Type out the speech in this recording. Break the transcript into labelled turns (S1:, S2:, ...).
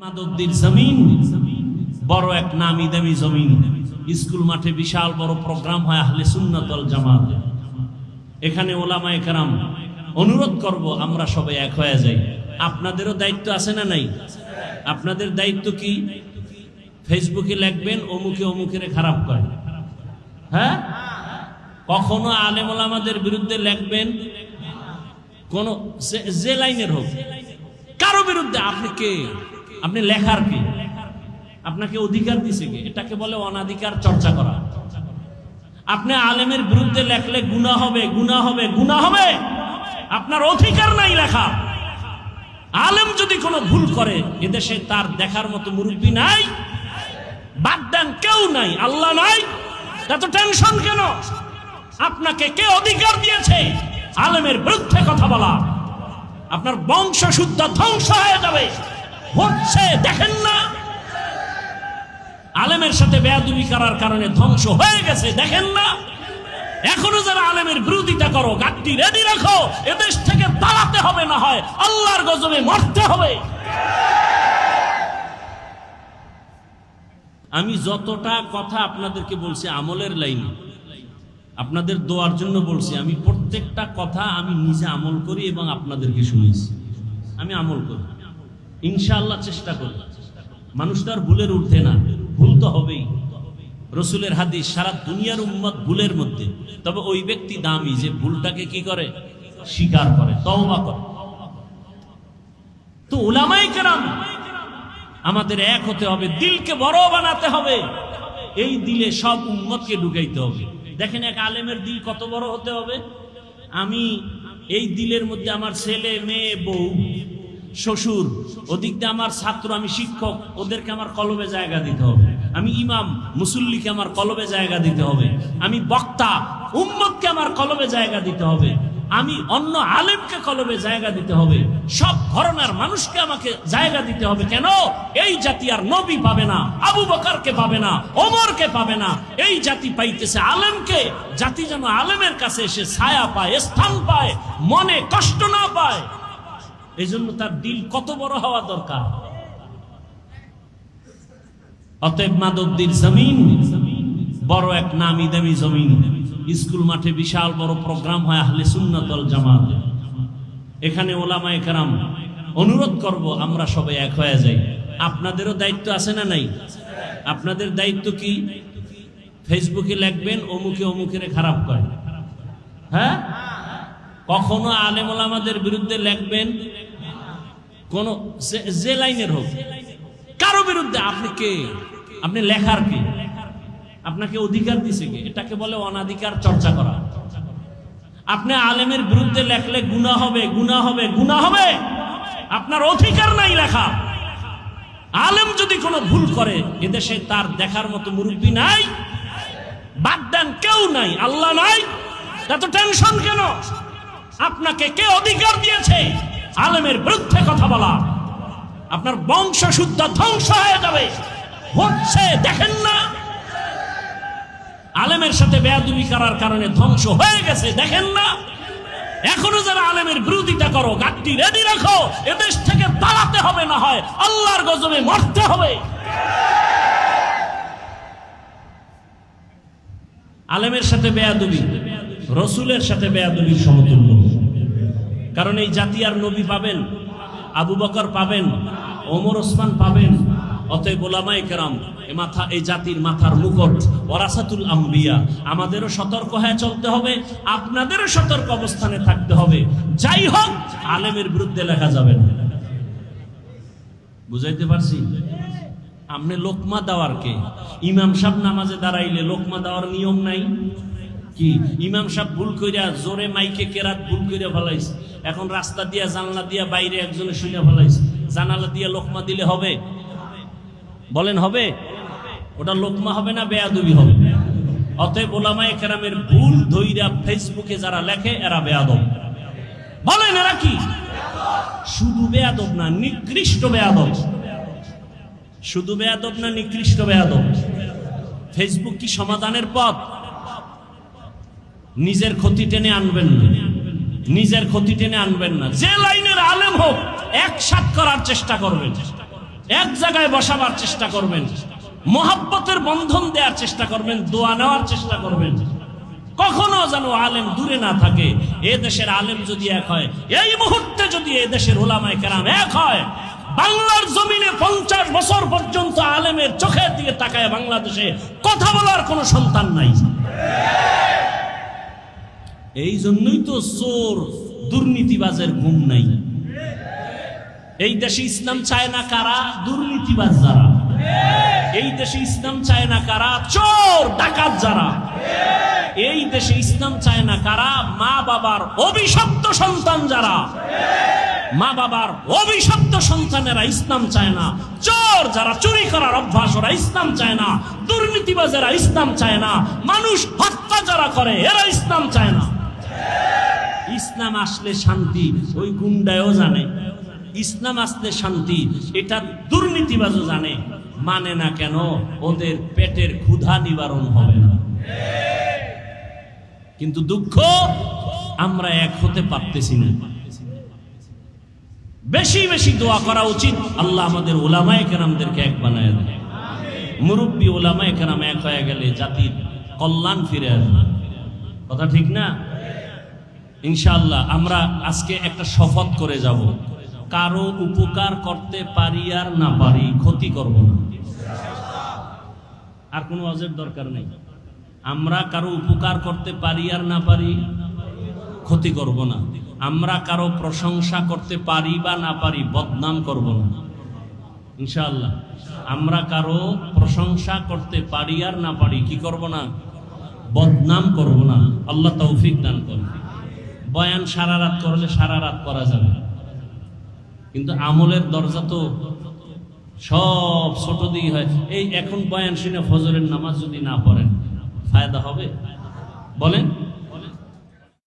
S1: মাদবদির জমিন বড় এক নামি দামি জমিন। স্কুল মাঠে বিশাল বড় প্রোগ্রাম হয় আহলে সুন্নাত ওয়াল জামাত। এখানে ওলামায়ে কেরাম অনুরোধ করব আমরা সবাই এক হয়ে যাই। আপনাদেরও দায়িত্ব আছে না নাই? আপনাদের দায়িত্ব কি? ফেসবুকে লিখবেন অমুকে অমুকের খারাপ করে, হ্যাঁ? কখনো আলেম ওলামাদের বিরুদ্ধে লিখবেন, কোন যে লাইনের হোক, কারো বিরুদ্ধে। আপনি কে? আপনি লেখার কি? আপনাকে অধিকার দিছে কে? এটাকে বলে অনাধিকার চর্চা করা। আপনি আলেমের বিরুদ্ধে লেখলে গুনাহ হবে, গুনাহ হবে, গুনাহ হবে। আপনার অধিকার নাই লেখা। আলেম যদি কোনো ভুল করে, এদেশে তার দেখার মতো মুরব্বী নাই, বাদ দেন, কেউ নাই, আল্লাহ নাই, এত টেনশন কেন? আপনাকে কে অধিকার দিয়েছে আলেমের বিরুদ্ধে কথা বলা? আপনার বংশ শুদ্ধ ধ্বংস হয়ে যাবে। হচ্ছে, দেখেন না? আলেমের সাথে বেয়াদবি করার কারণে ধ্বংস হয়ে গেছে, দেখেন না? এখনো যারা আলেমের বিরোধিতা করো, গাড়ি রেডি রাখো, এদেশ থেকে পালাতে হবে, না হয় আল্লাহর গজবে মরতে হবে। আমি যতটা কথা আপনাদেরকে বলছি আমলের লাইনে, আপনাদের দোয়ার জন্য বলছি। আমি প্রত্যেকটা কথা আমি নিজে আমল করি এবং আপনাদেরকে শুনেছি। আমি আমল করি, ইনশাআল্লাহ চেষ্টা করি। মানুষ তো আর ভুলের ঊর্ধ্বে না, ভুল তো হবেই। রসুলের হাদিস, সারা দুনিয়ার উম্মত ভুলের মধ্যে, তবে ওই ব্যক্তি দামি যে ভুলটাকে কি করে, স্বীকার করে, তওবা করে। তো উলামায়ে কেরাম আমাদের এক হতে হবে, দিলকে বড় বানাতে হবে। এই দিলে সব উম্মতকে ঢুকাইতে হবে। দেখেন এক আলেমের দিল কত বড় হতে হবে। আমি এই দিলের মধ্যে আমার ছেলে মেয়ে বউ শ্বশুর, ওদিক দিয়ে আমার ছাত্র, আমি শিক্ষক, ওদেরকে আমার কলবে জায়গা দিতে হবে। আমি ইমাম মুসল্লিকে আমার কলবে জায়গা দিতে হবে। আমি বক্তা উম্মতকে আমার কলবে জায়গা দিতে হবে। আমি অন্য আলেমকে কলবে জায়গা দিতে হবে। সব ঘরানার মানুষকে আমাকে জায়গা দিতে হবে। কেন? এই জাতি আর নবী পাবে না, আবু বকরকে পাবে না, ওমরকে পাবে না। এই জাতি পাইতেছে আলেমকে। জাতি যেন আলেমের কাছে এসে ছায়া পায়, স্থান পায়, মনে কষ্ট না পায়। এই জন্য তার দিল কত বড় হওয়া দরকার। অতএব মাদবদির জমিন বড় এক নামি দামি জমিন। স্কুল মাঠে বিশাল বড় প্রোগ্রাম হয় আহলে সুন্নাত ওয়াল জামাত। এখানে ওলামায়ে কেরাম অনুরোধ করব আমরা সবাই এক হয়ে যাই। আপনাদেরও দায়িত্ব আছে না নাই? আপনাদের দায়িত্ব কি? ফেসবুকে লিখবেন অমুকে অমুকের খারাপ করে, হ্যাঁ? কখনো আলেম ওলামাদের বিরুদ্ধে লিখবেন, কোন যে লাইনের হোক, কারো বিরুদ্ধে। আপনি কে? আপনি লেখার কি? আপনাকে অধিকার দিছে কে? এটাকে বলে অনাধিকার চর্চা করা। আপনি আলেমের বিরুদ্ধে লেখলে গুনাহ হবে, গুনাহ হবে, গুনাহ হবে। আপনার অধিকার নাই লেখা। আলেম যদি কোনো ভুল করে, এদেশে তার দেখার মতো মুরব্বী নাই, বাদ দেন, কেউ নাই, আল্লাহ নাই, এত টেনশন কেন? আপনাকে কে অধিকার দিয়েছে আলেমের বিরুদ্ধে কথা বলা? আপনার বংশ শুদ্ধ ধ্বংস হয়ে যাবে। হচ্ছে, দেখেন না? আলেমের সাথে বেয়াদবি করার কারণে ধ্বংস হয়ে গেছে, দেখেন না? এখনো যারা আলেমের বিরোধিতা করো, গাড়ি রেডি রাখো, এদেশ থেকে পালাতে হবে, না হয় আল্লাহর গজবে মরতে হবে। আলেমের সাথে বেয়াদবি রসুলের সাথে বেয়াদবির সমতুল্য। কারণ এই জাতি আর নবী পাবেন, আবু বকর পাবেন, ওমর ওসমান পাবেন। অতএব ওলামায়ে কেরাম এই জাতির মাথার মুকুট, ওয়ারাসাতুল আম্বিয়া। আমাদেরও সতর্ক হয়ে চলতে হবে, আপনাদেরও সতর্ক অবস্থানে থাকতে হবে। যাই হোক, আলেমের বিরুদ্ধে লেখা যাবে না। বুঝাইতে পারছি? আপনি লোকমা দেওয়ার কে? ইমাম সাহেব নামাজে দাঁড়াইলে লোকমা দেওয়ার নিয়ম নাই কি? ইমাম সাহেব ভুল কইরা জোরে মাইকে কেরাত ভুল কইরা ফেলাইছে, এখন রাস্তা দিয়া জানলা দিয়া বাইরে একজনে শুনে ফেলাইছে, জানালা দিয়া লোকমা দিলে হবে? বলেন হবে? ওটা লোকমা হবে না, বেয়াদবি হবে। অতএব ওলামায়ে কেরামের ভুল ধইরা ফেসবুকে যারা লেখে এরা বেয়াদব। বলেন এরা কি? শুধু বেয়াদব না, নিকৃষ্ট বেয়াদব। শুধু বেয়াদব না, নিকৃষ্ট বেয়াদব। ফেসবুক কি সমাধানের পথ? নিজের ক্ষতি টেনে আনবেন না, নিজের ক্ষতি টেনে আনবেন না। যে লাইনের আলেম হোক একসাথ করার চেষ্টা করবেন। এক জায়গায় বসাবার চেষ্টা করবেন, মোহাব্বতের বন্ধন দেওয়ার চেষ্টা করবেন, দোয়া নেওয়ার চেষ্টা করবেন। কখনো যেন আলেম দূরে না থাকে। এ দেশের আলেম যদি এক হয়, এই মুহূর্তে যদি এ দেশের উলামায়ে কেরাম এক হয়, বাংলার জমিনে 50 বছর পর্যন্ত আলেমের চোখের দিকে তাকায় বাংলাদেশে কথা বলার কোনো সন্তান নাই। এই জন্যই তো চোর দুর্নীতিবাজের ঘুম নাই। এই দেশে ইসলাম চায় না কারা? দুর্নীতিবাজ যারা। এই দেশে ইসলাম চায় না কারা? চোর ডাকাত যারা। এই দেশে ইসলাম চায় না কারা? মা বাবার অভিশপ্ত সন্তান যারা। মা বাবার অভিশপ্ত সন্তানেরা ইসলাম চায় না। চোর যারা, চুরি করার অভ্যাস, ওরা ইসলাম চায় না। দুর্নীতিবাজেরা ইসলাম চায় না। মানুষ হত্যা যারা করে এরা ইসলাম চায় না। ইসলাম আসলে শান্তি ওই গুন্ডায়ও জানে, ইসলাম আসলে শান্তি এটা দুর্নীতিবাজও জানে। মানে না কেন? ওদের পেটের ক্ষুধা নিবারণ হবে না। কিন্তু দুঃখ, আমরা এক হতে পারতেছি না। বেশি বেশি দোয়া করা উচিত, আল্লাহ আমাদের উলামায়ে কেরামদেরকে এক বানায় দেয়। মুরব্বী উলামায়ে কেরাম এক হয়ে গেলে জাতির কল্যাণ ফিরে আসবে। কথা ঠিক না? ইনশাআল্লাহ আমরা আজকে একটা শপথ করে যাব, কারো উপকার করতে পারি আর না পারি ক্ষতি করব না। আর কোনো ওয়াজের দরকার নেই। আমরা কারো উপকার করতে পারি আর না পারি ক্ষতি করব না। আমরা কারো প্রশংসা করতে পারি বা না পারি বদনাম করব না ইনশাআল্লাহ। আমরা কারো প্রশংসা করতে পারি আর না পারি কি করব না? বদনাম করব না। আল্লাহ তৌফিক দান করুন। বয়ান সারা রাত করলে সারা রাত করা যাবে, কিন্তু আমলের দরজা তো সব ছোট দিকে হয়। এই এখন বয়ান শুনে ফজরের নামাজ যদি না পড়েন ফায়দা হবে? বলেন।